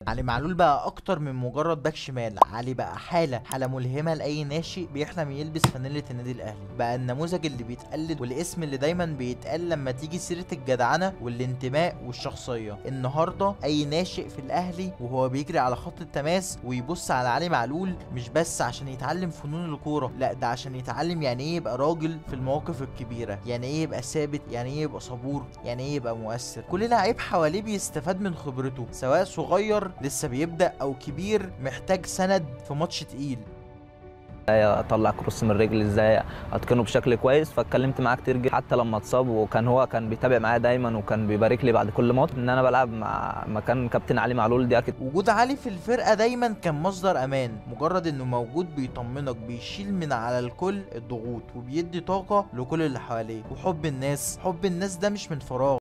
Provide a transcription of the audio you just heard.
علي معلول بقى اكتر من مجرد باك شمال. علي بقى حالة ملهمة لاي ناشئ بيحلم يلبس فانيلة النادي الاهلي. بقى النموذج اللي بيتقلد والاسم اللي دايما بيتقال لما تيجي سيرة الجدعنة والانتماء والشخصية. النهاردة اي ناشئ في الاهلي وهو بيجري على خط التماس ويبص على علي معلول، مش بس عشان يتعلم فنون الكورة، لا ده عشان يتعلم يعني ايه يبقى راجل في المواقف الكبيرة، يعني ايه يبقى ثابت، يعني ايه يبقى صبور، يعني ايه يبقى مؤثر. كل لعيب حواليه بيستفاد من خبرته، سواء صغير لسه بيبدأ او كبير محتاج سند في ماتش تقيل. اطلع كروس من رجلي ازاي، اتقنه بشكل كويس. فاتكلمت معاه كتير جدا حتى لما اتصاب، وكان هو كان بيتابع معايا دايما وكان بيبارك لي بعد كل ماتش. ان انا بلعب مع مكان كابتن علي معلول دي اكيد. وجود علي في الفرقة دايما كان مصدر امان. مجرد انه موجود بيطمنك، بيشيل من على الكل الضغوط وبيدي طاقة لكل اللي حواليه. وحب الناس، حب الناس ده مش من فراغ.